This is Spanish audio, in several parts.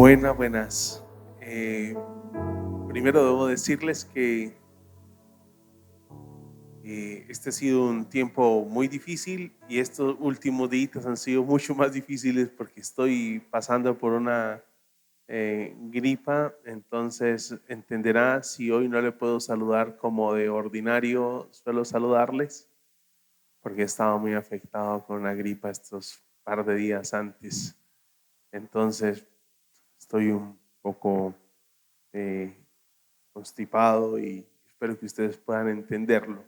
Buenas. Primero debo decirles que este ha sido un tiempo muy difícil y estos últimos días han sido mucho más difíciles porque estoy pasando por una gripa. Entonces entenderá si hoy no le puedo saludar como de ordinario suelo saludarles, porque estaba muy afectado con una gripa estos par de días antes. Entonces estoy un poco eh, constipado y espero que ustedes puedan entenderlo.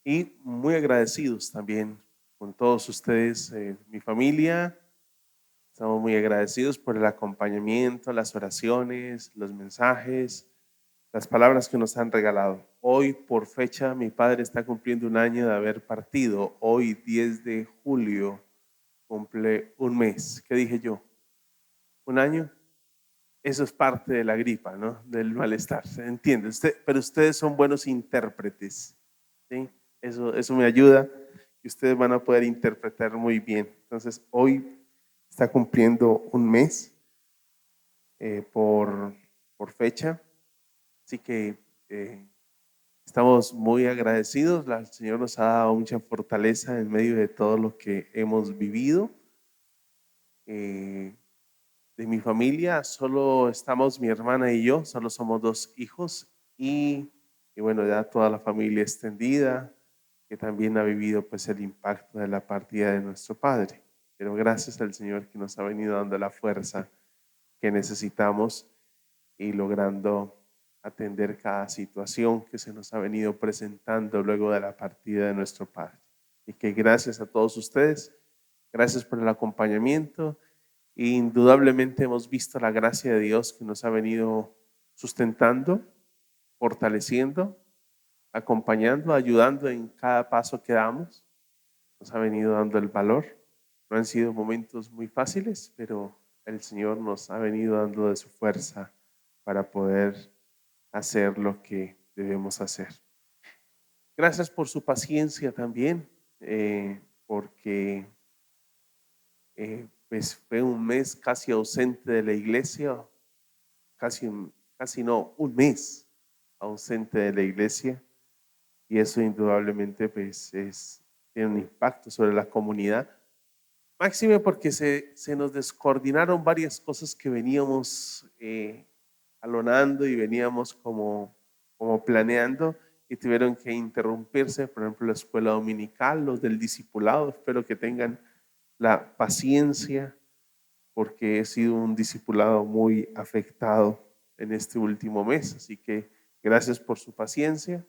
Y muy agradecidos también con todos ustedes, mi familia. Estamos muy agradecidos por el acompañamiento, las oraciones, los mensajes, las palabras que nos han regalado. Hoy, por fecha, mi padre está cumpliendo un año de haber partido. Hoy, 10 de julio, cumple un mes. ¿Qué dije yo? ¿Un año? Eso es parte de la gripa, ¿no? Del malestar, ¿se entiende? Pero ustedes son buenos intérpretes, ¿sí? Eso me ayuda, que ustedes van a poder interpretar muy bien. Entonces, hoy está cumpliendo un mes por fecha, así que estamos muy agradecidos. El Señor nos ha dado mucha fortaleza en medio de todo lo que hemos vivido. Eh, de mi familia solo estamos mi hermana y yo, solo somos dos hijos y bueno, ya toda la familia extendida que también ha vivido pues el impacto de la partida de nuestro padre. Pero gracias al Señor que nos ha venido dando la fuerza que necesitamos y logrando atender cada situación que se nos ha venido presentando luego de la partida de nuestro padre. Y que gracias a todos ustedes, gracias por el acompañamiento. Indudablemente hemos visto la gracia de Dios que nos ha venido sustentando, fortaleciendo, acompañando, ayudando en cada paso que damos. Nos ha venido dando el valor. No han sido momentos muy fáciles, pero el Señor nos ha venido dando de su fuerza para poder hacer lo que debemos hacer. Gracias por su paciencia también, porque pues fue un mes casi ausente de la iglesia, casi, casi no, un mes ausente de la iglesia, y eso indudablemente pues tiene un impacto sobre la comunidad, máxime porque se nos descoordinaron varias cosas que veníamos alonando y veníamos como planeando y tuvieron que interrumpirse. Por ejemplo, la escuela dominical, los del discipulado. Espero que tengan la paciencia porque he sido un discipulado muy afectado en este último mes. Así que gracias por su paciencia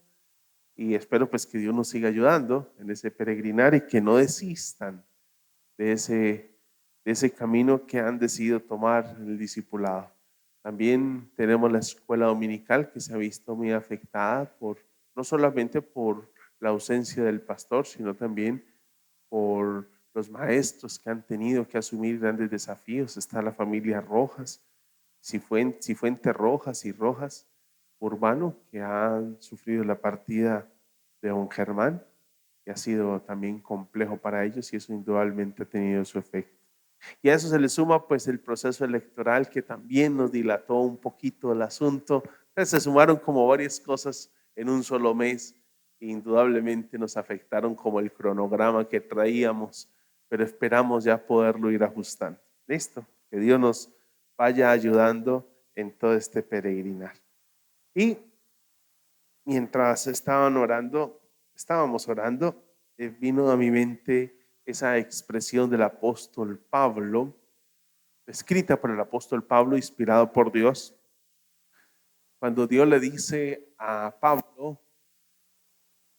y espero pues que Dios nos siga ayudando en ese peregrinar y que no desistan de ese camino que han decidido tomar en el discipulado. También tenemos la escuela dominical que se ha visto muy afectada no solamente por la ausencia del pastor, sino también por los maestros que han tenido que asumir grandes desafíos. Está la familia Rojas, Cifuente Rojas y Rojas Urbano, que han sufrido la partida de don Germán, que ha sido también complejo para ellos y eso indudablemente ha tenido su efecto. Y a eso se le suma pues el proceso electoral que también nos dilató un poquito el asunto. Entonces se sumaron como varias cosas en un solo mes e indudablemente nos afectaron como el cronograma que traíamos, pero esperamos ya poderlo ir ajustando. Listo, que Dios nos vaya ayudando en todo este peregrinar. Y mientras estábamos orando, vino a mi mente esa expresión del apóstol Pablo, escrita por el apóstol Pablo, inspirado por Dios, cuando Dios le dice a Pablo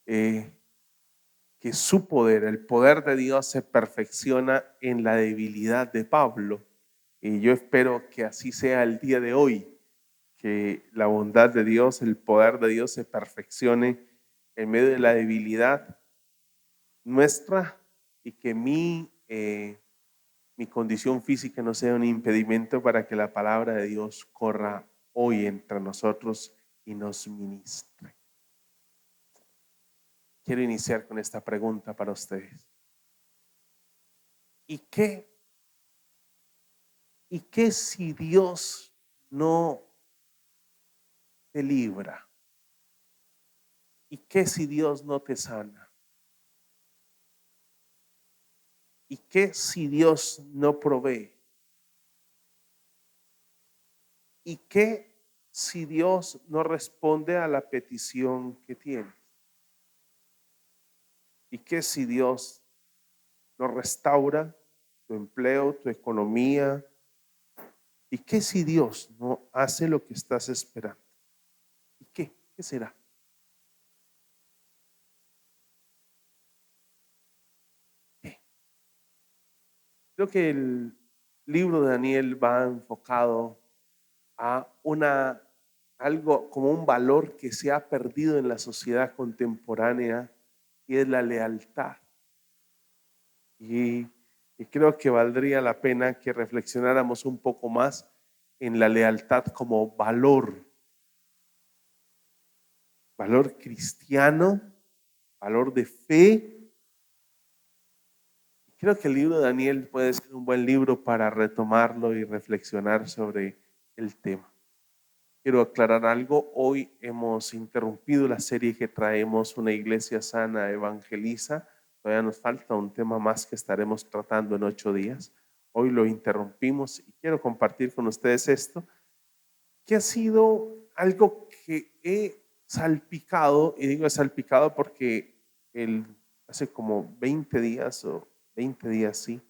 que su poder, el poder de Dios se perfecciona en la debilidad de Pablo. Y yo espero que así sea el día de hoy, que la bondad de Dios, el poder de Dios se perfeccione en medio de la debilidad nuestra y que mi condición física no sea un impedimento para que la palabra de Dios corra hoy entre nosotros y nos ministre. Quiero iniciar con esta pregunta para ustedes. ¿Y qué ¿Y qué si Dios no te libra? ¿Y qué si Dios no te sana? ¿Y qué si Dios no provee? ¿Y qué si Dios no responde a la petición que tienes? ¿Y qué si Dios no restaura tu empleo, tu economía? ¿Y qué si Dios no hace lo que estás esperando? ¿Y qué? ¿Qué será? ¿Qué? Creo que el libro de Daniel va enfocado a algo como un valor que se ha perdido en la sociedad contemporánea y es la lealtad. Y, y creo que valdría la pena que reflexionáramos un poco más en la lealtad como valor cristiano, valor de fe. Creo que el libro de Daniel puede ser un buen libro para retomarlo y reflexionar sobre el tema. Quiero aclarar algo. Hoy hemos interrumpido la serie que traemos Una Iglesia Sana Evangeliza. Todavía nos falta un tema más que estaremos tratando en 8 días. Hoy lo interrumpimos y quiero compartir con ustedes esto, que ha sido algo que he salpicado, y digo salpicado porque hace como 20 días o 20 días, sí,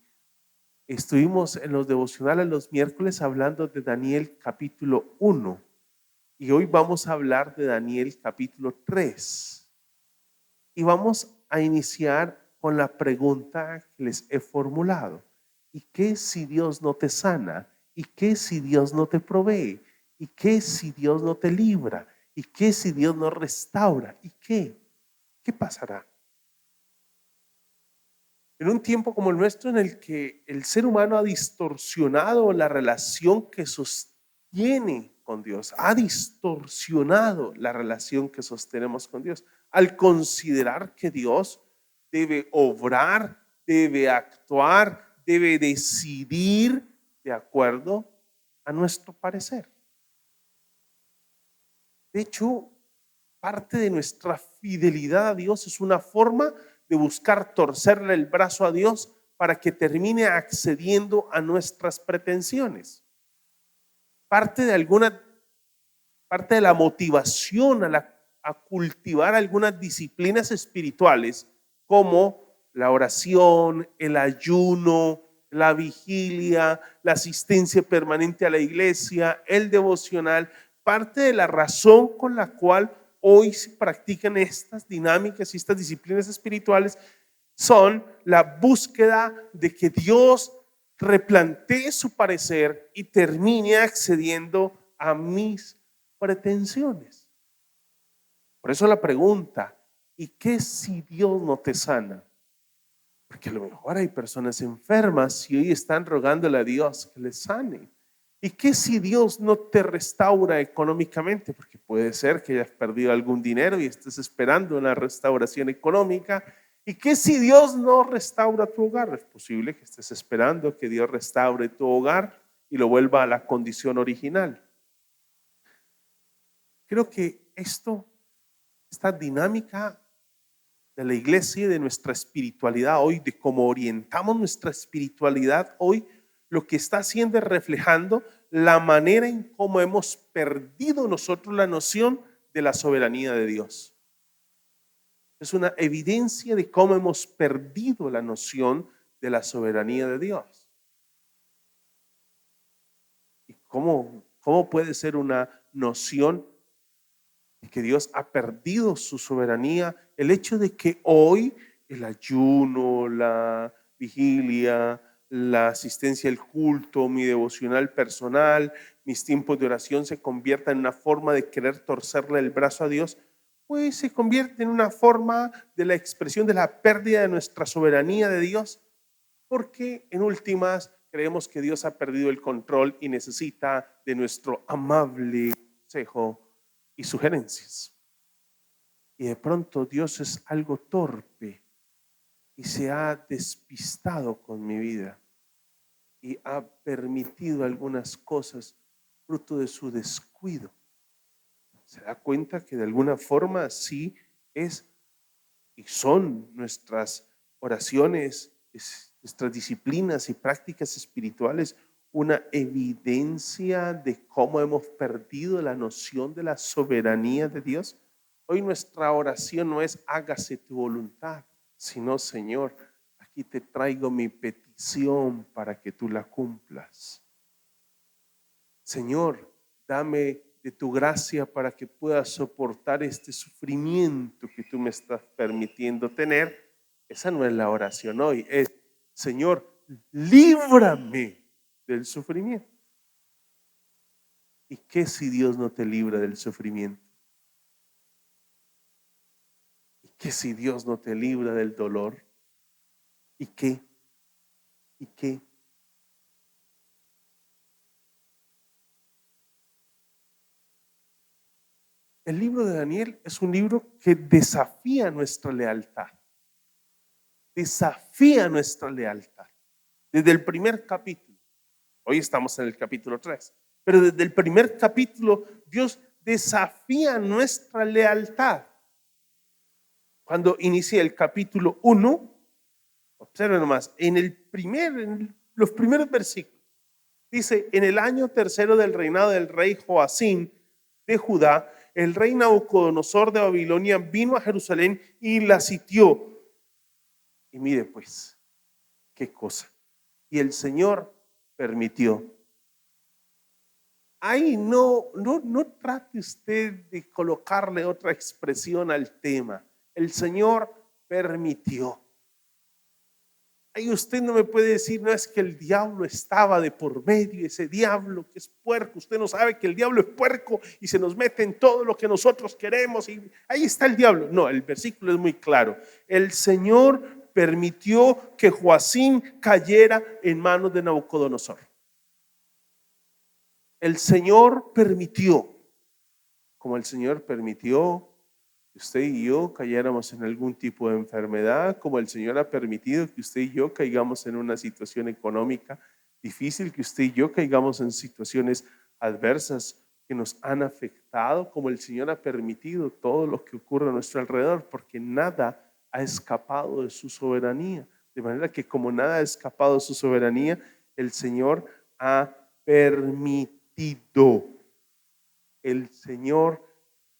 estuvimos en los devocionales los miércoles hablando de Daniel capítulo 1 y hoy vamos a hablar de Daniel capítulo 3 y vamos a iniciar con la pregunta que les he formulado. ¿Y qué si Dios no te sana? ¿Y qué si Dios no te provee? ¿Y qué si Dios no te libra? ¿Y qué si Dios no restaura? ¿Y qué? ¿Qué pasará? En un tiempo como el nuestro en el que el ser humano ha distorsionado la relación que sostiene con Dios, ha distorsionado la relación que sostenemos con Dios, al considerar que Dios debe obrar, debe actuar, debe decidir de acuerdo a nuestro parecer. De hecho, parte de nuestra fidelidad a Dios es una forma de buscar torcerle el brazo a Dios para que termine accediendo a nuestras pretensiones. Parte de la motivación a cultivar algunas disciplinas espirituales como la oración, el ayuno, la vigilia, la asistencia permanente a la iglesia, el devocional. Parte de la razón con la cual hoy se practican estas dinámicas y estas disciplinas espirituales son la búsqueda de que Dios replantee su parecer y termine accediendo a mis pretensiones. Por eso la pregunta, ¿y qué si Dios no te sana? Porque a lo mejor hay personas enfermas y hoy están rogándole a Dios que les sane. ¿Y qué si Dios no te restaura económicamente? Porque puede ser que hayas perdido algún dinero y estés esperando una restauración económica. ¿Y qué si Dios no restaura tu hogar? Es posible que estés esperando que Dios restaure tu hogar y lo vuelva a la condición original. Creo que esta dinámica de la iglesia y de nuestra espiritualidad hoy, de cómo orientamos nuestra espiritualidad hoy, lo que está haciendo es reflejando la manera en cómo hemos perdido nosotros la noción de la soberanía de Dios. Es una evidencia de cómo hemos perdido la noción de la soberanía de Dios. ¿Y cómo puede ser una noción de que Dios ha perdido su soberanía? El hecho de que hoy el ayuno, la vigilia, la asistencia al culto, mi devocional personal, mis tiempos de oración se conviertan en una forma de querer torcerle el brazo a Dios, pues se convierte en una forma de la expresión de la pérdida de nuestra soberanía de Dios, porque en últimas creemos que Dios ha perdido el control y necesita de nuestro amable consejo y sugerencias. Y de pronto Dios es algo torpe y se ha despistado con mi vida. y ha permitido algunas cosas fruto de su descuido. Se da cuenta que de alguna forma sí es y son nuestras oraciones, nuestras disciplinas y prácticas espirituales una evidencia de cómo hemos perdido la noción de la soberanía de Dios. Hoy nuestra oración no es hágase tu voluntad, sino Señor, aquí te traigo mi petición para que tú la cumplas. Señor, dame de tu gracia para que pueda soportar este sufrimiento que tú me estás permitiendo tener. Esa no es la oración hoy, es Señor, líbrame del sufrimiento. ¿Y qué si Dios no te libra del sufrimiento? ¿Y qué si Dios no te libra del dolor? ¿Y qué? ¿Y qué? El libro de Daniel es un libro que desafía nuestra lealtad. Desafía nuestra lealtad. Desde el primer capítulo. Hoy estamos en el capítulo 3. Pero desde el primer capítulo Dios desafía nuestra lealtad. Cuando inicia el capítulo 1, observen nomás, en los primeros versículos, dice, en el año tercero del reinado del rey Joacim de Judá, el rey Nabucodonosor de Babilonia vino a Jerusalén y la sitió. Y mire pues, qué cosa. Y el Señor permitió. Ahí no trate usted de colocarle otra expresión al tema. El Señor permitió. Ahí usted no me puede decir, no es que el diablo estaba de por medio, ese diablo que es puerco. Usted no sabe que el diablo es puerco y se nos mete en todo lo que nosotros queremos y ahí está el diablo. No, el versículo es muy claro. El Señor permitió que Joacim cayera en manos de Nabucodonosor. El Señor permitió, como el Señor permitió que usted y yo cayéramos en algún tipo de enfermedad, como el Señor ha permitido que usted y yo caigamos en una situación económica difícil, que usted y yo caigamos en situaciones adversas que nos han afectado, como el Señor ha permitido todo lo que ocurre a nuestro alrededor, porque nada ha escapado de su soberanía. De manera que como nada ha escapado de su soberanía, el Señor ha permitido. El Señor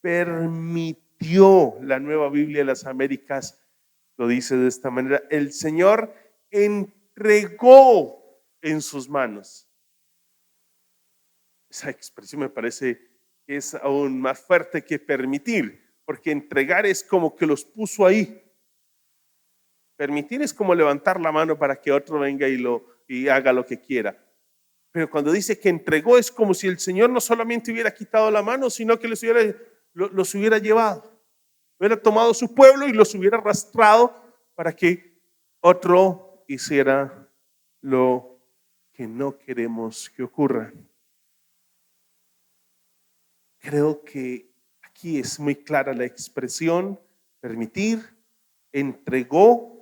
permitió. La Nueva Biblia de las Américas lo dice de esta manera: el Señor entregó en sus manos. Esa expresión me parece que es aún más fuerte que permitir, porque entregar es como que los puso ahí. Permitir es como levantar la mano para que otro venga y haga lo que quiera. Pero cuando dice que entregó, es como si el Señor no solamente hubiera quitado la mano, sino que los hubiera llevado. Hubiera tomado su pueblo y los hubiera arrastrado para que otro hiciera lo que no queremos que ocurra. Creo que aquí es muy clara la expresión permitir, entregó.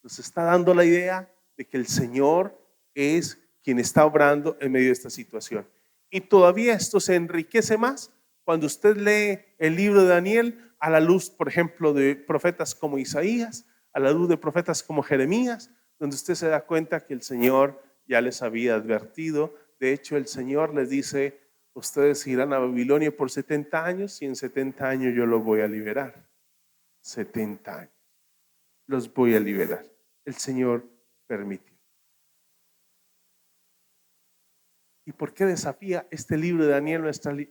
Nos está dando la idea de que el Señor es quien está obrando en medio de esta situación. Y todavía esto se enriquece más cuando usted lee el libro de Daniel a la luz, por ejemplo, de profetas como Isaías, a la luz de profetas como Jeremías, donde usted se da cuenta que el Señor ya les había advertido. De hecho, el Señor les dice: ustedes irán a Babilonia por 70 años y en 70 años yo los voy a liberar. 70 años. Los voy a liberar. El Señor permitió. ¿Y por qué desafía este libro de Daniel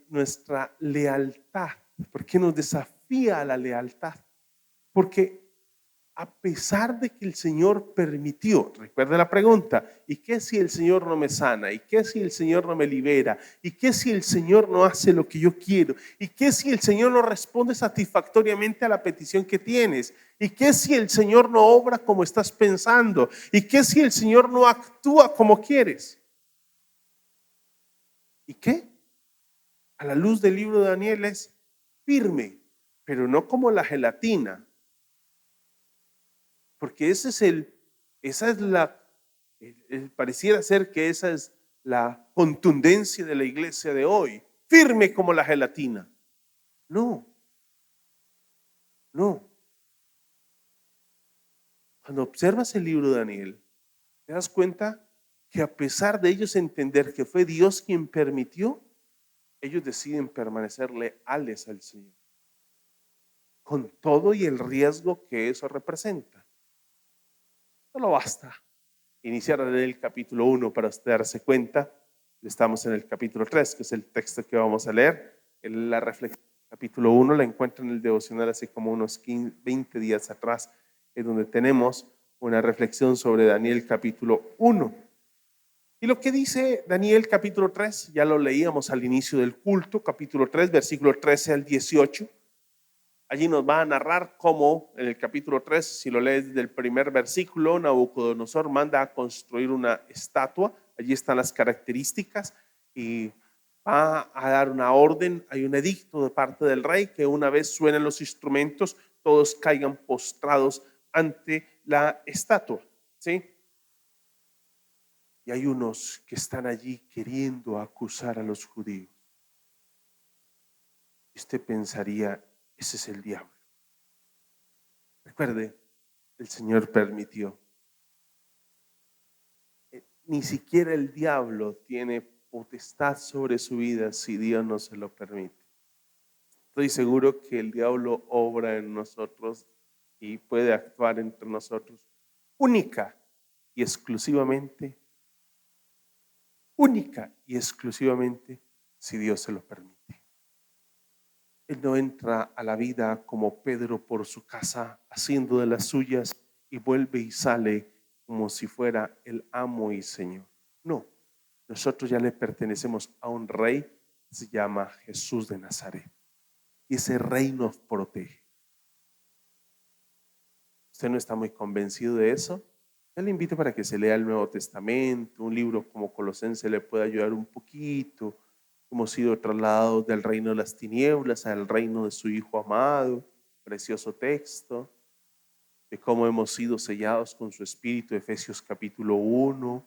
nuestra lealtad? ¿Por qué nos desafía a la lealtad? Porque a pesar de que el Señor permitió, recuerda la pregunta, ¿y qué si el Señor no me sana? ¿Y qué si el Señor no me libera? ¿Y qué si el Señor no hace lo que yo quiero? ¿Y qué si el Señor no responde satisfactoriamente a la petición que tienes? ¿Y qué si el Señor no obra como estás pensando? ¿Y qué si el Señor no actúa como quieres? ¿Y qué? A la luz del libro de Daniel es firme, pero no como la gelatina, porque esa es la Pareciera ser que esa es la contundencia de la iglesia de hoy, firme como la gelatina. No, no. Cuando observas el libro de Daniel, te das cuenta que a pesar de ellos entender que fue Dios quien permitió, ellos deciden permanecer leales al Señor, con todo y el riesgo que eso representa. Solo basta iniciar a leer el capítulo 1 para usted darse cuenta. Estamos en el capítulo 3, que es el texto que vamos a leer. La reflexión del capítulo 1 la encuentro en el devocional hace como unos 20 días atrás, es donde tenemos una reflexión sobre Daniel capítulo 1. Y lo que dice Daniel capítulo 3, ya lo leíamos al inicio del culto, capítulo 3, versículo 13 al 18. Allí nos va a narrar cómo en el capítulo 3, si lo lees desde el primer versículo, Nabucodonosor manda a construir una estatua. Allí están las características y va a dar una orden. Hay un edicto de parte del rey que una vez suenen los instrumentos, todos caigan postrados ante la estatua, ¿sí? Y hay unos que están allí queriendo acusar a los judíos. Usted pensaría, ese es el diablo. Recuerde, el Señor permitió. Ni siquiera el diablo tiene potestad sobre su vida si Dios no se lo permite. Estoy seguro que el diablo obra en nosotros y puede actuar entre nosotros única y exclusivamente si Dios se lo permite. Él no entra a la vida como Pedro por su casa haciendo de las suyas y vuelve y sale como si fuera el amo y Señor. No, nosotros ya le pertenecemos a un rey que se llama Jesús de Nazaret y ese rey nos protege. ¿Usted no está muy convencido de eso? Yo le invito para que se lea el Nuevo Testamento, un libro como Colosenses le puede ayudar un poquito. Hemos sido trasladados del reino de las tinieblas al reino de su Hijo amado, precioso texto, de cómo hemos sido sellados con su Espíritu, Efesios capítulo 1.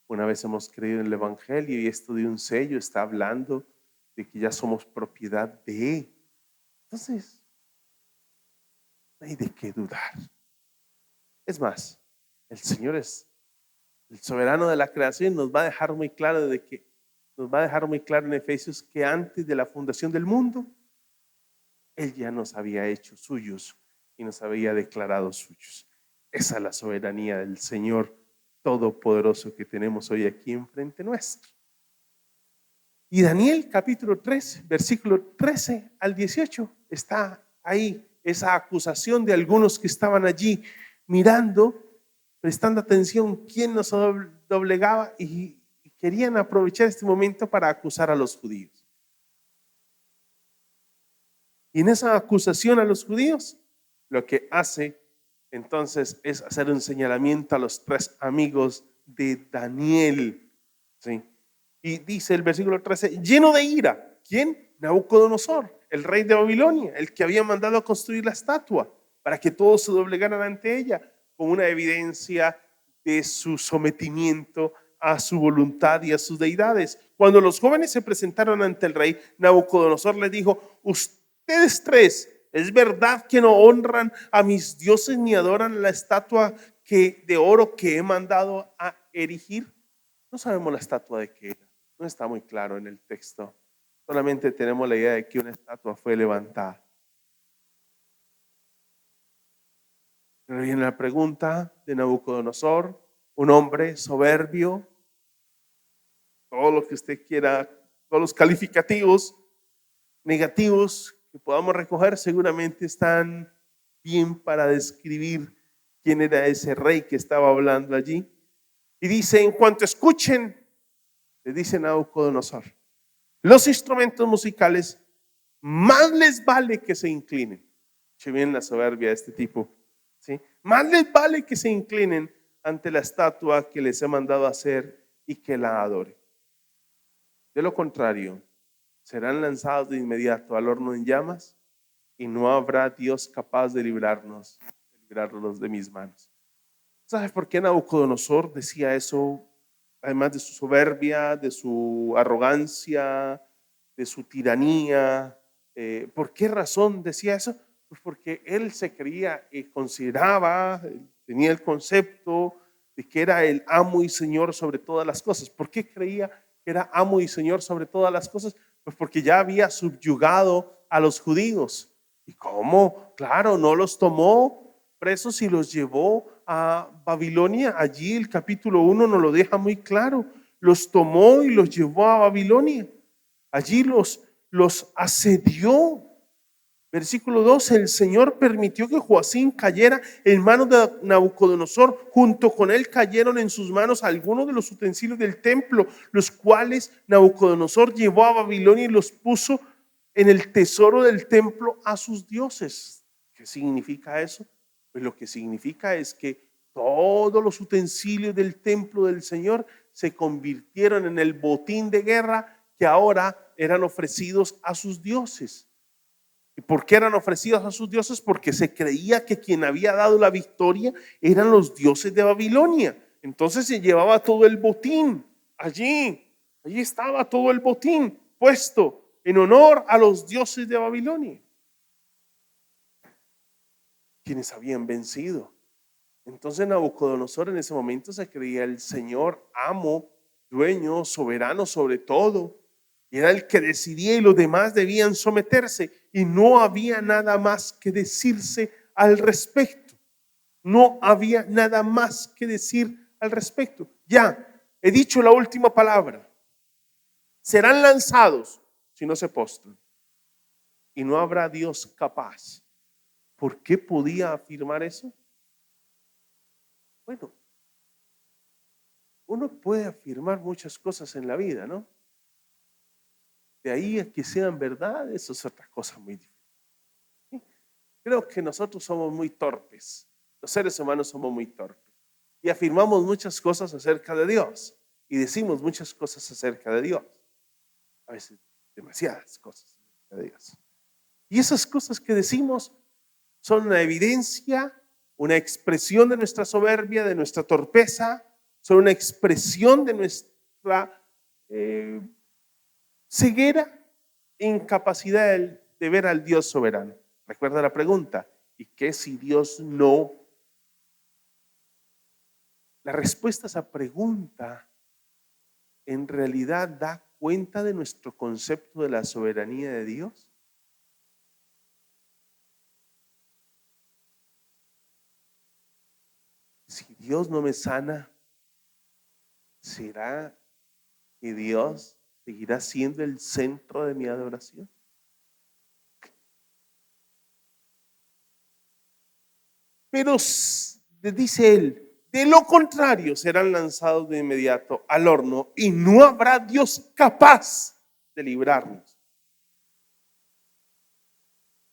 Una vez hemos creído en el Evangelio y esto de un sello está hablando de que ya somos propiedad de Él. Entonces, no hay de qué dudar. Es más, el Señor es el soberano de la creación, nos va a dejar muy claro en Efesios que antes de la fundación del mundo, Él ya nos había hecho suyos y nos había declarado suyos. Esa es la soberanía del Señor Todopoderoso que tenemos hoy aquí enfrente nuestro. Y Daniel capítulo 3, versículo 13 al 18, está ahí esa acusación de algunos que estaban allí mirando, prestando atención quién nos doblegaba y querían aprovechar este momento para acusar a los judíos. Y en esa acusación a los judíos, lo que hace entonces es hacer un señalamiento a los tres amigos de Daniel, ¿sí? Y dice el versículo 13, lleno de ira. ¿Quién? Nabucodonosor, el rey de Babilonia, el que había mandado a construir la estatua para que todos se doblegaran ante ella, como una evidencia de su sometimiento a su voluntad y a sus deidades. Cuando los jóvenes se presentaron ante el rey, Nabucodonosor les dijo, ustedes tres, ¿es verdad que no honran a mis dioses ni adoran la estatua de oro que he mandado a erigir? No sabemos la estatua de qué era, no está muy claro en el texto. Solamente tenemos la idea de que una estatua fue levantada. Pero viene la pregunta de Nabucodonosor, un hombre soberbio, todo lo que usted quiera, todos los calificativos negativos que podamos recoger seguramente están bien para describir quién era ese rey que estaba hablando allí. Y dice, en cuanto escuchen, le dice Nabucodonosor, los instrumentos musicales, más les vale que se inclinen. Escuche bien la soberbia de este tipo, ¿sí? Más les vale que se inclinen ante la estatua que les he mandado hacer y que la adoren. De lo contrario, serán lanzados de inmediato al horno en llamas y no habrá Dios capaz de librarlos de mis manos. ¿Sabes por qué Nabucodonosor decía eso? Además de su soberbia, de su arrogancia, de su tiranía. ¿Por qué razón decía eso? Pues porque él se creía y consideraba, tenía el concepto de que era el amo y señor sobre todas las cosas. ¿Por qué creía que era amo y señor sobre todas las cosas? Pues porque ya había subyugado a los judíos. ¿Y cómo? Claro, no los tomó presos y los llevó a Babilonia. Allí el capítulo 1 nos lo deja muy claro. Los tomó y los llevó a Babilonia. Allí los asedió. Versículo 2, el Señor permitió que Joacín cayera en manos de Nabucodonosor. Junto con él cayeron en sus manos algunos de los utensilios del templo, los cuales Nabucodonosor llevó a Babilonia y los puso en el tesoro del templo a sus dioses. ¿Qué significa eso? Pues lo que significa es que todos los utensilios del templo del Señor se convirtieron en el botín de guerra que ahora eran ofrecidos a sus dioses. ¿Y por qué eran ofrecidos a sus dioses? Porque se creía que quien había dado la victoria eran los dioses de Babilonia. Entonces se llevaba todo el botín allí estaba todo el botín puesto en honor a los dioses de Babilonia, quienes habían vencido. Entonces Nabucodonosor en ese momento se creía el Señor, amo, dueño, soberano sobre todo. Y era el que decidía y los demás debían someterse. Y no había nada más que decirse al respecto. No había nada más que decir al respecto. Ya, he dicho la última palabra. Serán lanzados si no se postran. Y no habrá Dios capaz. ¿Por qué podía afirmar eso? Bueno, uno puede afirmar muchas cosas en la vida, ¿no? De ahí a que sean verdad, eso es otra cosa muy difícil. Creo que nosotros somos muy torpes, los seres humanos somos muy torpes y afirmamos muchas cosas acerca de Dios y decimos muchas cosas acerca de Dios, a veces demasiadas cosas acerca de Dios. Y esas cosas que decimos son una evidencia, una expresión de nuestra soberbia, de nuestra torpeza, son una expresión de nuestra ceguera e incapacidad de ver al Dios soberano. Recuerda la pregunta, ¿y qué si Dios no? La respuesta a esa pregunta en realidad da cuenta de nuestro concepto de la soberanía de Dios. Si Dios no me sana, ¿será que Dios seguirá siendo el centro de mi adoración? Pero dice él, de lo contrario serán lanzados de inmediato al horno y no habrá Dios capaz de librarnos.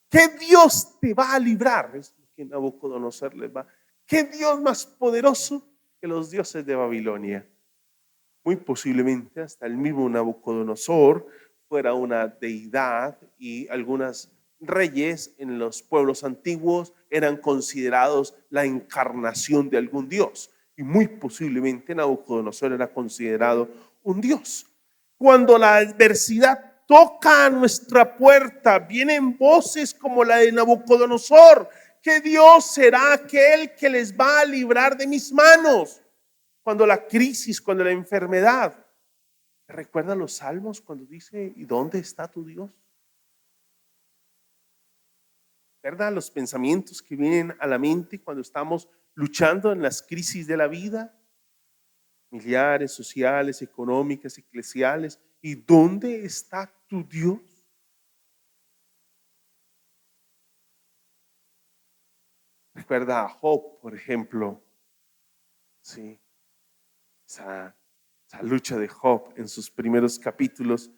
¿Qué Dios te va a librar? Es lo que Nabucodonosor les va. ¿Qué Dios más poderoso que los dioses de Babilonia? Muy posiblemente hasta el mismo Nabucodonosor fuera una deidad y algunos reyes en los pueblos antiguos eran considerados la encarnación de algún dios y muy posiblemente Nabucodonosor era considerado un dios. Cuando la adversidad toca a nuestra puerta, vienen voces como la de Nabucodonosor, que Dios será aquel que les va a librar de mis manos. Cuando la crisis, cuando la enfermedad. ¿Recuerda los salmos cuando dice, ¿y dónde está tu Dios? ¿Verdad? Los pensamientos que vienen a la mente cuando estamos luchando en las crisis de la vida, familiares, sociales, económicas, eclesiales. ¿Y dónde está tu Dios? Recuerda a Job, por ejemplo. Sí, esa lucha de Job en sus primeros capítulos.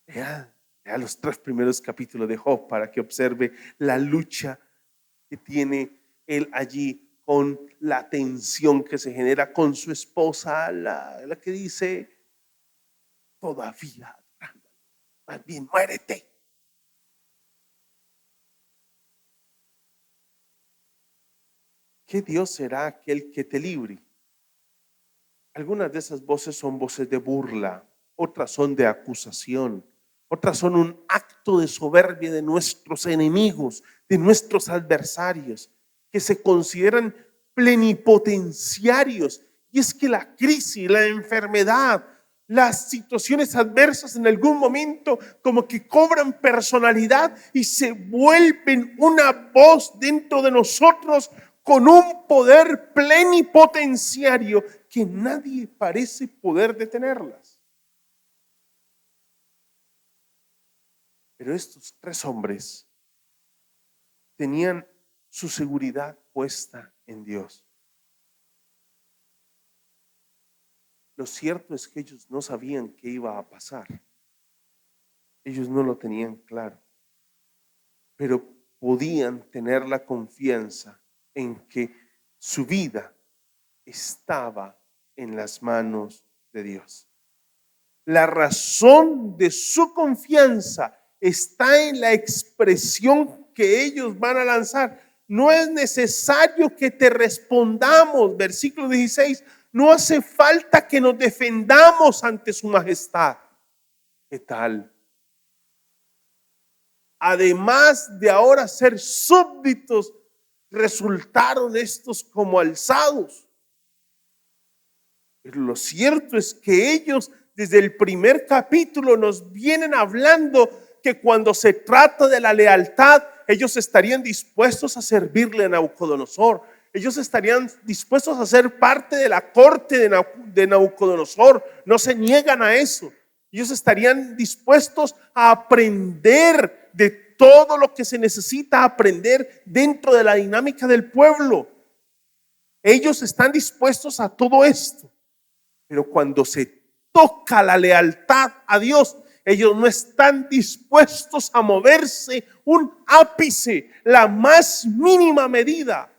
Lea los 3 primeros capítulos de Job para que observe la lucha que tiene él allí con la tensión que se genera con su esposa, la que dice, todavía, más bien muérete. ¿qué Dios será aquel que te libre? Algunas de esas voces son voces de burla, otras son de acusación, otras son un acto de soberbia de nuestros enemigos, de nuestros adversarios, que se consideran plenipotenciarios. Y es que la crisis, la enfermedad, las situaciones adversas en algún momento como que cobran personalidad y se vuelven una voz dentro de nosotros con un poder plenipotenciario que nadie parece poder detenerlas. Pero estos tres hombres tenían su seguridad puesta en Dios. Lo cierto es que ellos no sabían qué iba a pasar. Ellos no lo tenían claro, pero podían tener la confianza en que su vida estaba en las manos de Dios. La razón de su confianza está en la expresión que ellos van a lanzar. No es necesario que te respondamos, versículo 16, no hace falta que nos defendamos ante su majestad. ¿Qué tal? Además de ahora ser súbditos, resultaron estos como alzados. Pero lo cierto es que ellos desde el primer capítulo nos vienen hablando que cuando se trata de la lealtad, ellos estarían dispuestos a servirle a Nabucodonosor. Ellos estarían dispuestos a ser parte de la corte de Nabucodonosor. No se niegan a eso. Ellos estarían dispuestos a aprender de todo lo que se necesita aprender dentro de la dinámica del pueblo. Ellos están dispuestos a todo esto. Pero cuando se toca la lealtad a Dios, ellos no están dispuestos a moverse un ápice, la más mínima medida.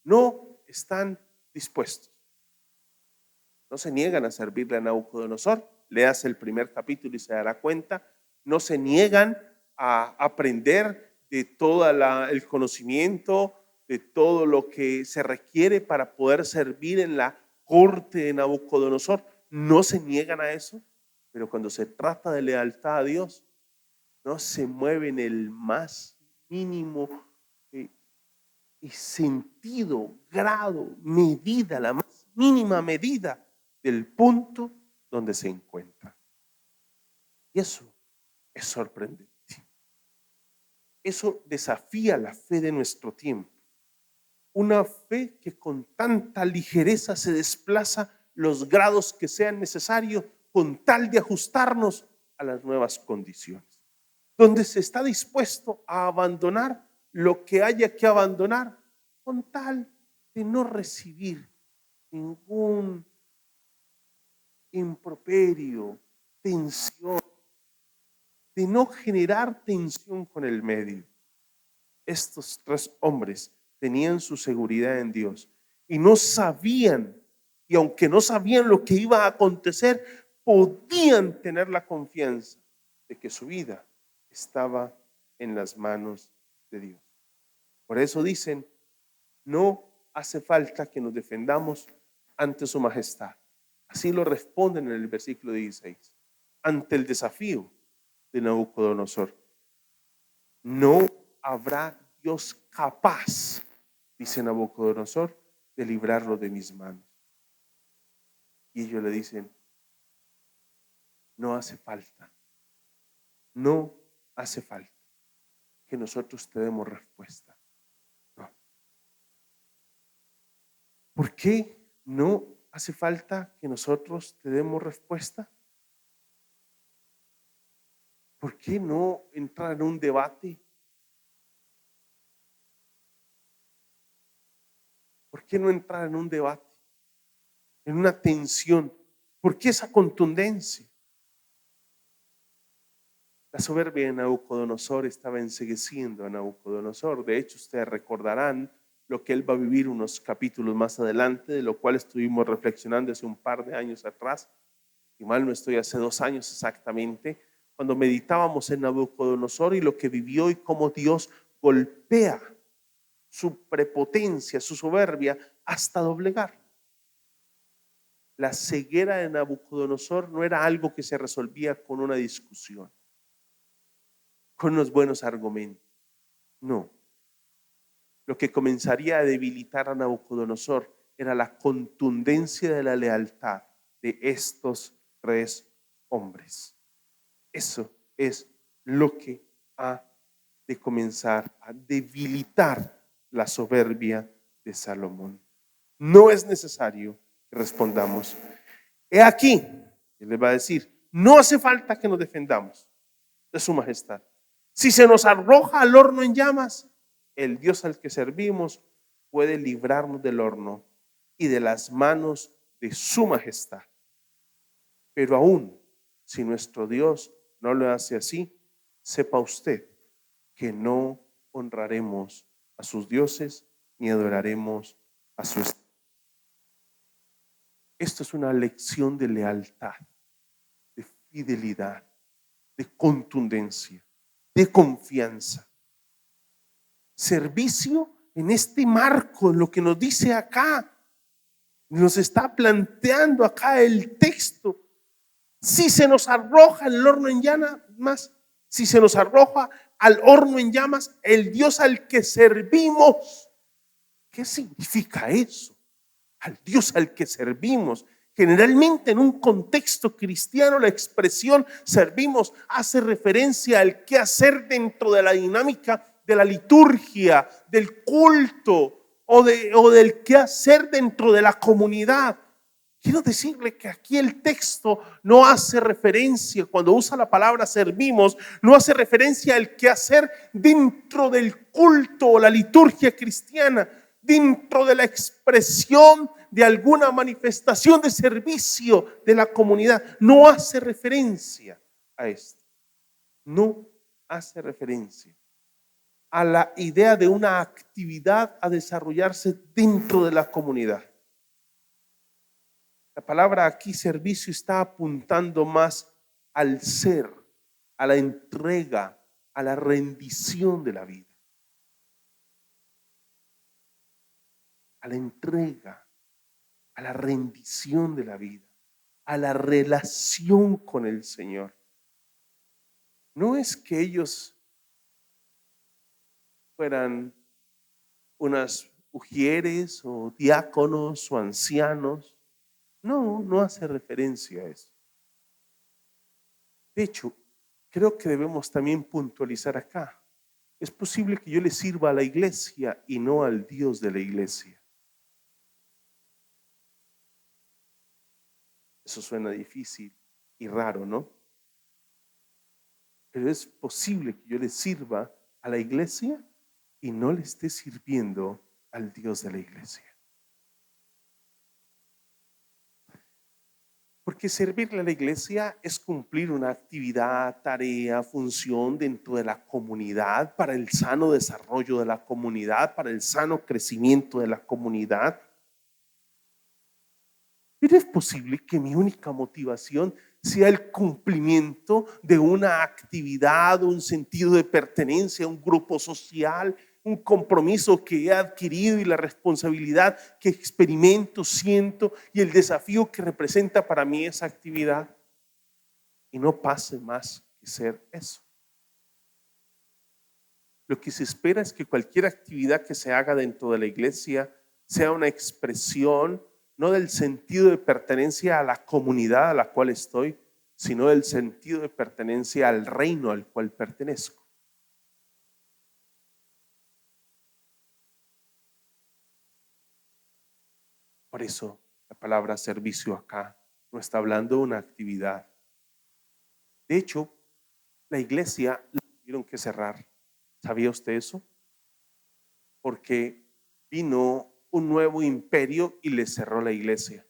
No están dispuestos. No se niegan a servirle a Nabucodonosor. Leas el primer capítulo y se dará cuenta. No se niegan a aprender de todo el conocimiento, de todo lo que se requiere para poder servir en la corte de Nabucodonosor. No se niegan a eso, pero cuando se trata de lealtad a Dios, no se mueven el más mínimo y sentido, grado, medida, la más mínima medida del punto donde se encuentra. Y eso es sorprendente. Eso desafía la fe de nuestro tiempo. Una fe que con tanta ligereza se desplaza los grados que sean necesarios con tal de ajustarnos a las nuevas condiciones. Donde se está dispuesto a abandonar lo que haya que abandonar con tal de no recibir ningún improperio, tensión, de no generar tensión con el medio. Estos tres hombres tenían su seguridad en Dios y no sabían, y aunque no sabían lo que iba a acontecer, podían tener la confianza de que su vida estaba en las manos de Dios. Por eso dicen, no hace falta que nos defendamos ante su majestad. Así lo responden en el versículo 16. Ante el desafío de Nabucodonosor, no habrá Dios capaz, dice Nabucodonosor, de librarlo de mis manos. Y ellos le dicen, no hace falta, no hace falta que nosotros te demos respuesta. No. ¿Por qué no hace falta que nosotros te demos respuesta? ¿Por qué no entrar en un debate? ¿Por qué no entrar en un debate? En una tensión. ¿Por qué esa contundencia? La soberbia de Nabucodonosor estaba encegueciendo a Nabucodonosor. De hecho, ustedes recordarán lo que él va a vivir unos capítulos más adelante, de lo cual estuvimos reflexionando hace un par de años atrás. Y mal no estoy, hace 2 años exactamente, cuando meditábamos en Nabucodonosor y lo que vivió y cómo Dios golpea su prepotencia, su soberbia, hasta doblegar. La ceguera de Nabucodonosor no era algo que se resolvía con una discusión, con unos buenos argumentos. No. Lo que comenzaría a debilitar a Nabucodonosor era la contundencia de la lealtad de estos 3 hombres. Eso es lo que ha de comenzar a debilitar la soberbia de Salomón. No es necesario que respondamos: he aquí, él le va a decir, no hace falta que nos defendamos de su majestad. Si se nos arroja al horno en llamas, el Dios al que servimos puede librarnos del horno y de las manos de su majestad. Pero aún si nuestro Dios no lo hace así, sepa usted que no honraremos a sus dioses ni adoraremos a su estrella. Esto es una lección de lealtad, de fidelidad, de contundencia, de confianza. Servicio en este marco, en lo que nos dice acá, nos está planteando acá el texto. Si se nos arroja el horno en llamas, si se nos arroja al horno en llamas, el Dios al que servimos. ¿Qué significa eso? Al Dios al que servimos. Generalmente en un contexto cristiano la expresión servimos hace referencia al qué hacer dentro de la dinámica de la liturgia, del culto o del qué hacer dentro de la comunidad. Quiero decirle que aquí el texto no hace referencia, cuando usa la palabra servimos, no hace referencia al qué hacer dentro del culto o la liturgia cristiana, dentro de la expresión de alguna manifestación de servicio de la comunidad. No hace referencia a esto. No hace referencia a la idea de una actividad a desarrollarse dentro de la comunidad. La palabra aquí servicio está apuntando más al ser, a la entrega, a la rendición de la vida. A la entrega, a la rendición de la vida, a la relación con el Señor. No es que ellos fueran unas ujieres o diáconos o ancianos. No, no hace referencia a eso. De hecho, creo que debemos también puntualizar acá. Es posible que yo le sirva a la iglesia y no al Dios de la iglesia. Eso suena difícil y raro, ¿no? Pero es posible que yo le sirva a la iglesia y no le esté sirviendo al Dios de la iglesia. Porque servirle a la iglesia es cumplir una actividad, tarea, función dentro de la comunidad para el sano desarrollo de la comunidad, para el sano crecimiento de la comunidad. Pero es posible que mi única motivación sea el cumplimiento de una actividad, un sentido de pertenencia a un grupo social, un compromiso que he adquirido y la responsabilidad que experimento, siento y el desafío que representa para mí esa actividad. Y no pase más que ser eso. Lo que se espera es que cualquier actividad que se haga dentro de la iglesia sea una expresión no del sentido de pertenencia a la comunidad a la cual estoy, sino del sentido de pertenencia al reino al cual pertenezco. Por eso la palabra servicio acá no está hablando de una actividad. De hecho, la iglesia la tuvieron que cerrar. ¿Sabía usted eso? Porque vino un nuevo imperio y le cerró la iglesia.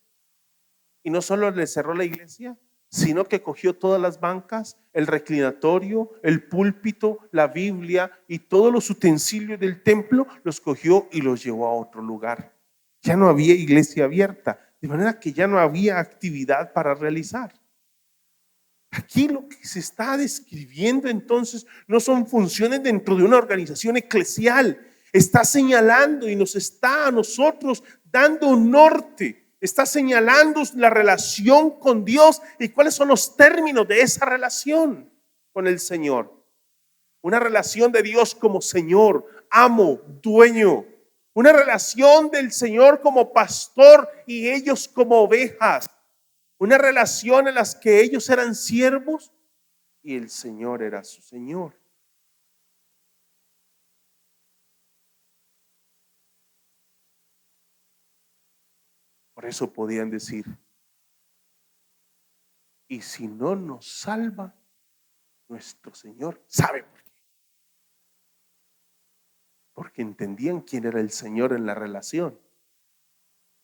Y no solo le cerró la iglesia, sino que cogió todas las bancas, el reclinatorio, el púlpito, la Biblia y todos los utensilios del templo, los cogió y los llevó a otro lugar. Ya no había iglesia abierta, de manera que ya no había actividad para realizar. Aquí lo que se está describiendo entonces no son funciones dentro de una organización eclesial. Está señalando y nos está a nosotros dando un norte. Está señalando la relación con Dios y cuáles son los términos de esa relación con el Señor. Una relación de Dios como Señor, amo, dueño. Una relación del Señor como pastor y ellos como ovejas. Una relación en las que ellos eran siervos y el Señor era su Señor. Por eso podían decir, y si no nos salva, nuestro Señor sabe por qué. Porque entendían quién era el Señor en la relación.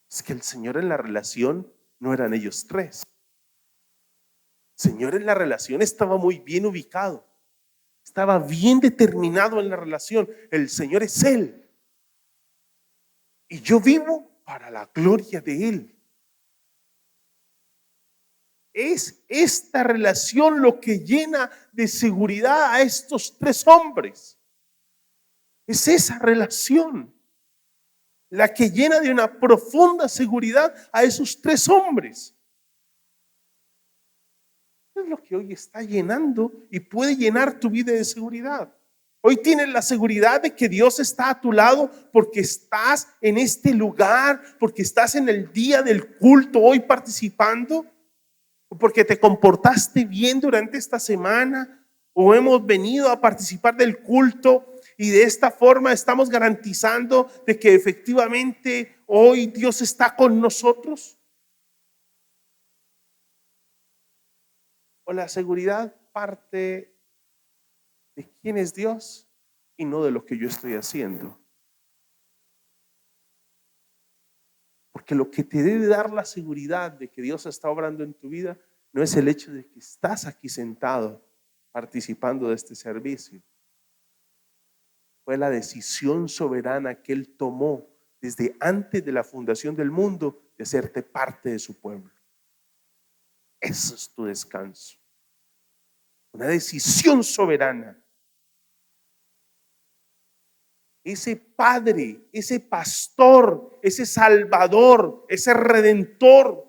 Es que el Señor en la relación no eran ellos tres. El Señor en la relación estaba muy bien ubicado. Estaba bien determinado en la relación. El Señor es Él. Y yo vivo para la gloria de Él. Es esta relación lo que llena de seguridad a estos tres hombres. Es esa relación la que llena de una profunda seguridad a esos tres hombres. Es lo que hoy está llenando y puede llenar tu vida de seguridad. Hoy tienes la seguridad de que Dios está a tu lado porque estás en este lugar, porque estás en el día del culto hoy participando, o porque te comportaste bien durante esta semana, o hemos venido a participar del culto y de esta forma estamos garantizando de que efectivamente hoy Dios está con nosotros. O la seguridad parte de quién es Dios y no de lo que yo estoy haciendo. Porque lo que te debe dar la seguridad de que Dios está obrando en tu vida no es el hecho de que estás aquí sentado participando de este servicio. Fue la decisión soberana que Él tomó desde antes de la fundación del mundo de hacerte parte de su pueblo. Eso es tu descanso. Una decisión soberana. Ese Padre, ese pastor, ese Salvador, ese Redentor,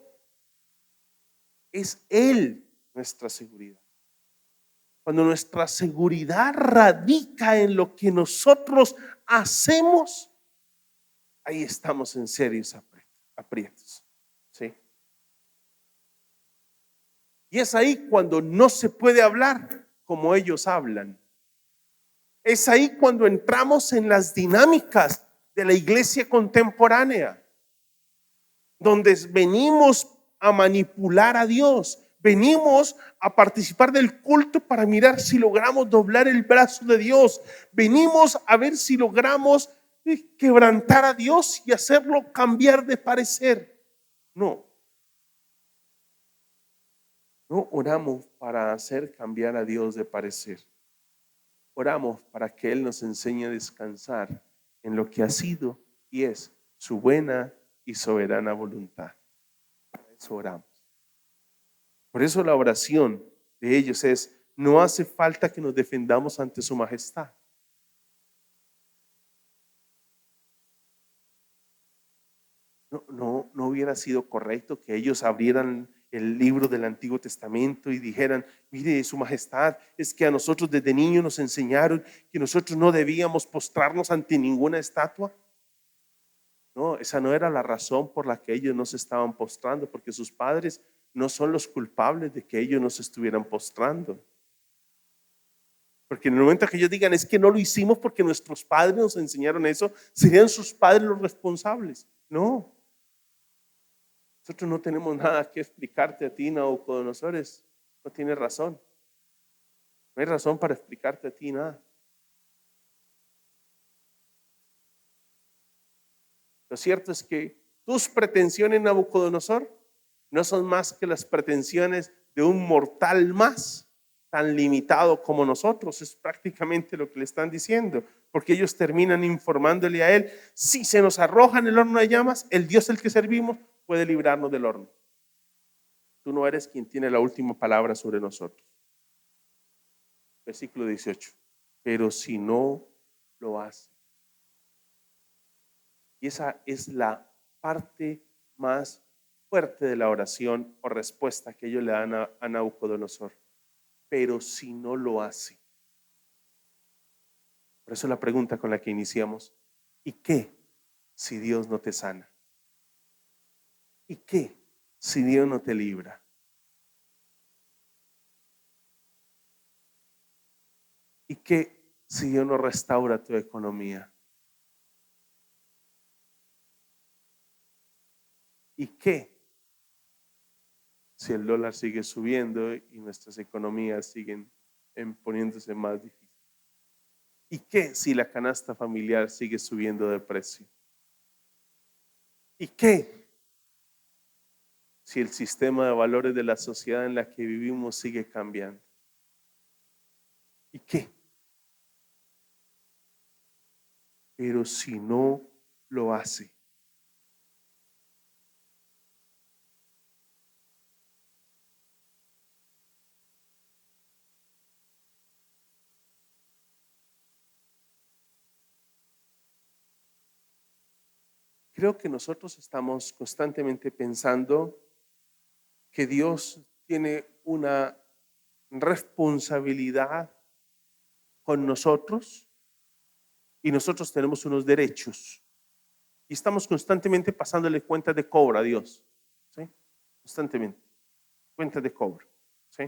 es Él nuestra seguridad. Cuando nuestra seguridad radica en lo que nosotros hacemos, ahí estamos en serios aprietos. ¿Sí? Y es ahí cuando no se puede hablar como ellos hablan. Es ahí cuando entramos en las dinámicas de la iglesia contemporánea, donde venimos a manipular a Dios, venimos a participar del culto para mirar si logramos doblar el brazo de Dios, venimos a ver si logramos quebrantar a Dios y hacerlo cambiar de parecer. No, no oramos para hacer cambiar a Dios de parecer. Oramos para que Él nos enseñe a descansar en lo que ha sido y es su buena y soberana voluntad. Para eso oramos. Por eso la oración de ellos es: no hace falta que nos defendamos ante su majestad. No hubiera sido correcto que ellos abrieran el libro del Antiguo Testamento y dijeran: mire, su majestad, es que a nosotros desde niños nos enseñaron que nosotros no debíamos postrarnos ante ninguna estatua. No, esa no era la razón por la que ellos no se estaban postrando, porque sus padres no son los culpables de que ellos no se estuvieran postrando. Porque en el momento que ellos digan: es que no lo hicimos porque nuestros padres nos enseñaron eso, serían sus padres los responsables. No, nosotros no tenemos nada que explicarte a ti, Nabucodonosor. No tienes razón. No hay razón para explicarte a ti nada. Lo cierto es que tus pretensiones, Nabucodonosor, no son más que las pretensiones de un mortal más, tan limitado como nosotros. Es prácticamente lo que le están diciendo, porque ellos terminan informándole a él: si se nos arroja en el horno de llamas, el Dios al que servimos puede librarnos del horno. Tú no eres quien tiene la última palabra sobre nosotros. Versículo 18. Pero si no lo hace, Y esa es la parte más fuerte de la oración o respuesta que ellos le dan a Nabucodonosor. Pero si no lo hace. Por eso la pregunta con la que iniciamos: ¿y qué si Dios no te sana? ¿Y qué si Dios no te libra? ¿Y qué si Dios no restaura tu economía? ¿Y qué si el dólar sigue subiendo y nuestras economías siguen poniéndose más difíciles? ¿Y qué si la canasta familiar sigue subiendo de precio? ¿Y qué si el sistema de valores de la sociedad en la que vivimos sigue cambiando? ¿Y qué? Pero si no lo hace. Creo que nosotros estamos constantemente pensando que Dios tiene una responsabilidad con nosotros y nosotros tenemos unos derechos. Y estamos constantemente pasándole cuentas de cobro a Dios. ¿Sí? Constantemente. Cuentas de cobro. ¿Sí?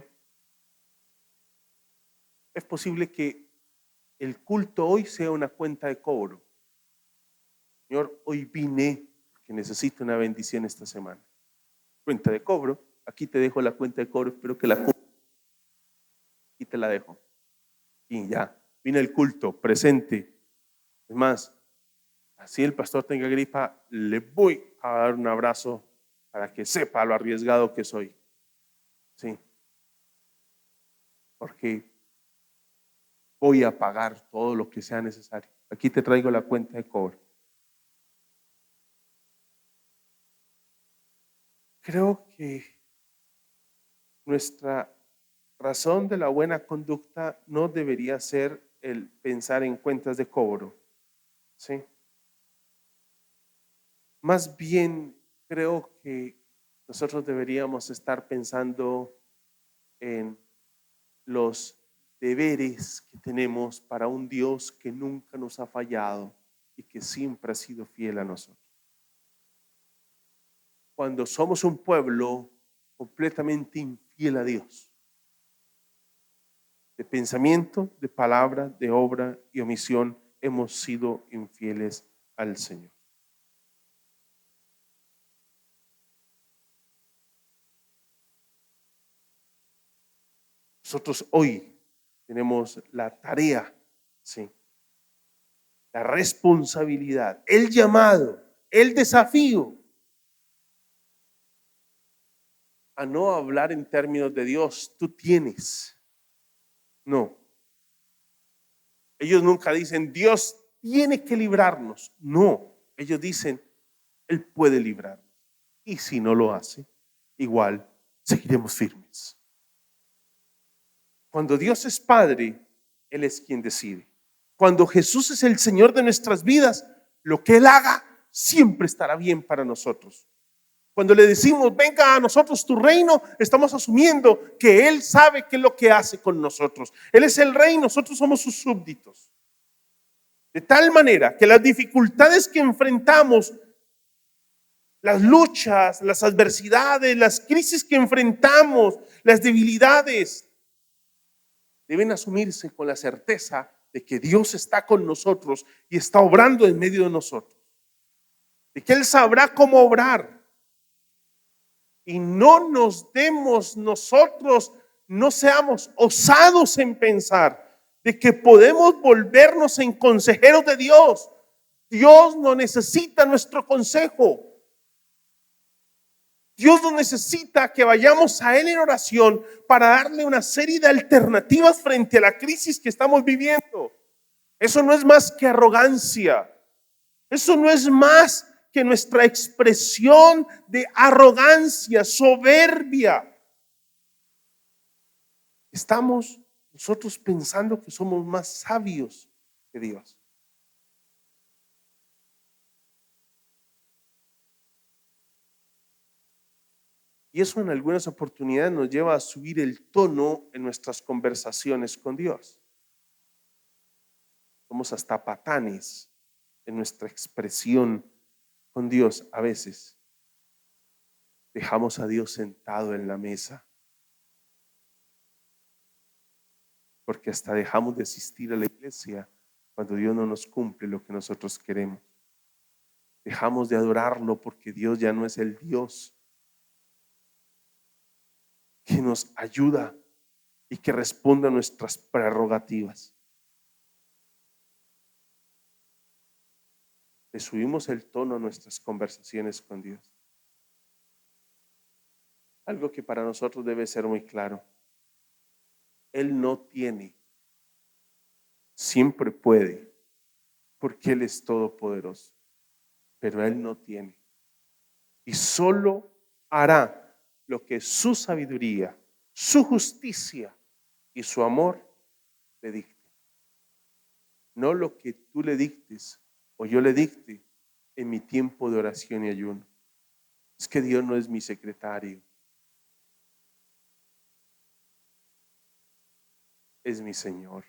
Es posible que el culto hoy sea una cuenta de cobro. Señor, hoy vine porque necesito una bendición esta semana. Cuenta de cobro. Aquí te dejo la cuenta de cobro. Espero que la cumplas. Y te la dejo. Y ya. Vine el culto presente. Es más, así el pastor tenga gripa, le voy a dar un abrazo para que sepa lo arriesgado que soy. Sí. Porque voy a pagar todo lo que sea necesario. Aquí te traigo la cuenta de cobro. Creo que nuestra razón de la buena conducta no debería ser el pensar en cuentas de cobro. ¿Sí? Más bien creo que nosotros deberíamos estar pensando en los deberes que tenemos para un Dios que nunca nos ha fallado y que siempre ha sido fiel a nosotros. Cuando somos un pueblo completamente infiel a Dios, de pensamiento, de palabra, de obra y omisión, hemos sido infieles al Señor. Nosotros hoy tenemos la tarea, sí, la responsabilidad, el llamado, el desafío a no hablar en términos de Dios, tú tienes. No. Ellos nunca dicen, Dios tiene que librarnos. No. Ellos dicen, Él puede librarnos. Y si no lo hace, igual seguiremos firmes. Cuando Dios es Padre, Él es quien decide. Cuando Jesús es el Señor de nuestras vidas, lo que Él haga siempre estará bien para nosotros. Cuando le decimos, venga a nosotros tu reino, estamos asumiendo que Él sabe qué es lo que hace con nosotros. Él es el rey, nosotros somos sus súbditos. De tal manera que las dificultades que enfrentamos, las luchas, las adversidades, las crisis que enfrentamos, las debilidades, deben asumirse con la certeza de que Dios está con nosotros y está obrando en medio de nosotros. De que Él sabrá cómo obrar. Y no nos demos nosotros, no seamos osados en pensar de que podemos volvernos en consejeros de Dios. Dios no necesita nuestro consejo. Dios no necesita que vayamos a Él en oración para darle una serie de alternativas frente a la crisis que estamos viviendo. Eso no es más que arrogancia. Eso no es más que nuestra expresión de arrogancia, soberbia. Estamos nosotros pensando que somos más sabios que Dios. Y eso en algunas oportunidades nos lleva a subir el tono en nuestras conversaciones con Dios. Somos hasta patanes en nuestra expresión con Dios a veces. Dejamos a Dios sentado en la mesa, porque hasta dejamos de asistir a la iglesia cuando Dios no nos cumple lo que nosotros queremos. Dejamos de adorarlo porque Dios ya no es el Dios que nos ayuda y que responde a nuestras prerrogativas. Le subimos el tono a nuestras conversaciones con Dios. Algo que para nosotros debe ser muy claro. Él no tiene, siempre puede, porque Él es todopoderoso, pero Él no tiene. Y solo hará lo que su sabiduría, su justicia y su amor le dicten. No lo que tú le dictes o yo le dicte en mi tiempo de oración y ayuno. Es que Dios no es mi secretario, es mi Señor.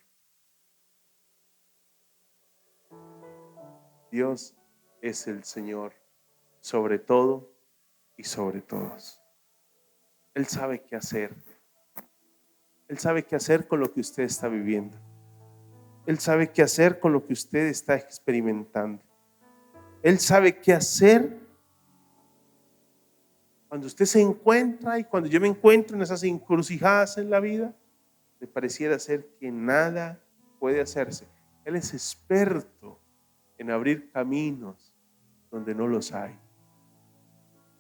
Dios es el Señor sobre todo y sobre todos. Él sabe qué hacer. Él sabe qué hacer con lo que usted está viviendo. Él sabe qué hacer con lo que usted está experimentando. Él sabe qué hacer cuando usted se encuentra y cuando yo me encuentro en esas encrucijadas en la vida, le pareciera ser que nada puede hacerse. Él es experto en abrir caminos donde no los hay.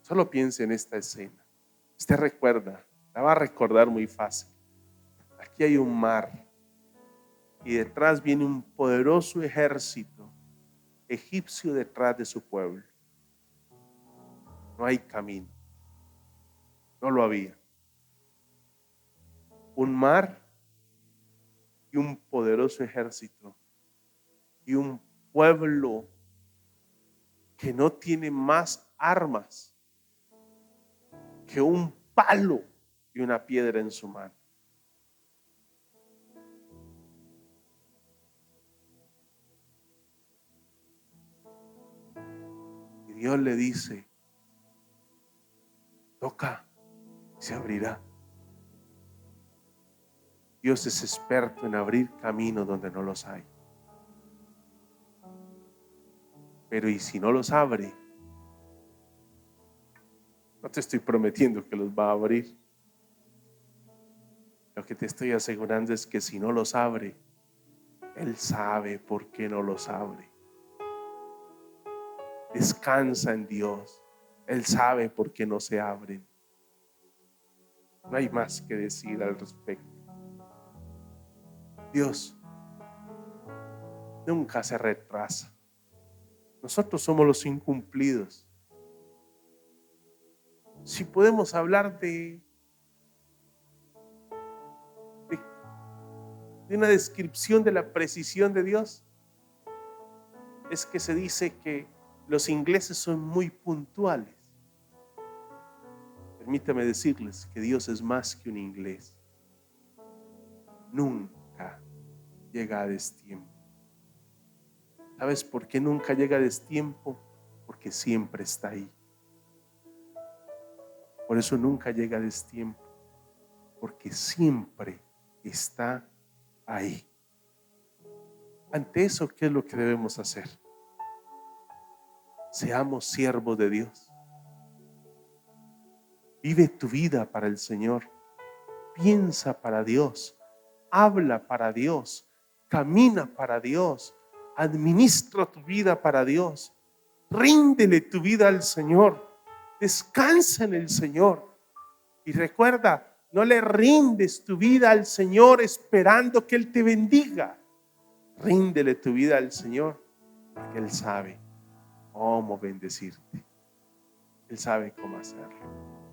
Solo piense en esta escena. Usted recuerda, la va a recordar muy fácil. Aquí hay un mar y detrás viene un poderoso ejército egipcio detrás de su pueblo. No hay camino. No lo había. Un mar y un poderoso ejército y un pueblo que no tiene más armas que un palo y una piedra en su mano. Y Dios le dice, toca, se abrirá. Dios es experto en abrir caminos donde no los hay. Pero ¿y si no los abre? No te estoy prometiendo que los va a abrir. Lo que te estoy asegurando es que si no los abre, Él sabe por qué no los abre. Descansa en Dios. Él sabe por qué no se abren. No hay más que decir al respecto. Dios nunca se retrasa. Nosotros somos los incumplidos. Si podemos hablar de una descripción de la precisión de Dios, es que se dice que los ingleses son muy puntuales. Permítame decirles que Dios es más que un inglés. Nunca llega a destiempo. ¿Sabes por qué nunca llega a destiempo? Porque siempre está ahí. Por eso nunca llega a destiempo, porque siempre está ahí. Ante eso, ¿qué es lo que debemos hacer? Seamos siervos de Dios. Vive tu vida para el Señor. Piensa para Dios. Habla para Dios. Camina para Dios. Administra tu vida para Dios. Ríndele tu vida al Señor. Descansa en el Señor. Y recuerda, no le rindes tu vida al Señor esperando que Él te bendiga. Ríndele tu vida al Señor porque Él sabe cómo bendecirte. Él sabe cómo hacerlo.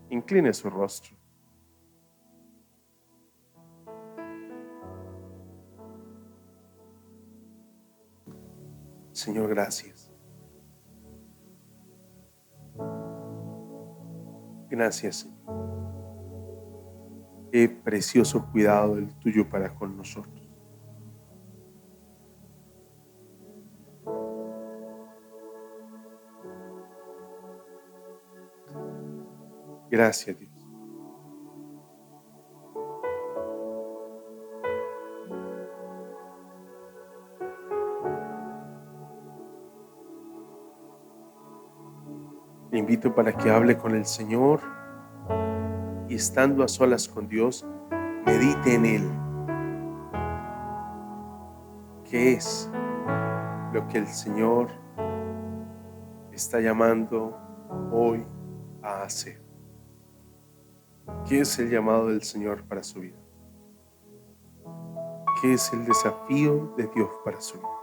Incline su rostro. Señor, gracias. Gracias, Señor. Qué precioso cuidado el tuyo para con nosotros. Gracias, Dios. Le invito para que hable con el Señor y estando a solas con Dios, medite en Él. ¿Qué es lo que el Señor está llamando hoy a hacer? ¿Qué es el llamado del Señor para su vida? ¿Qué es el desafío de Dios para su vida?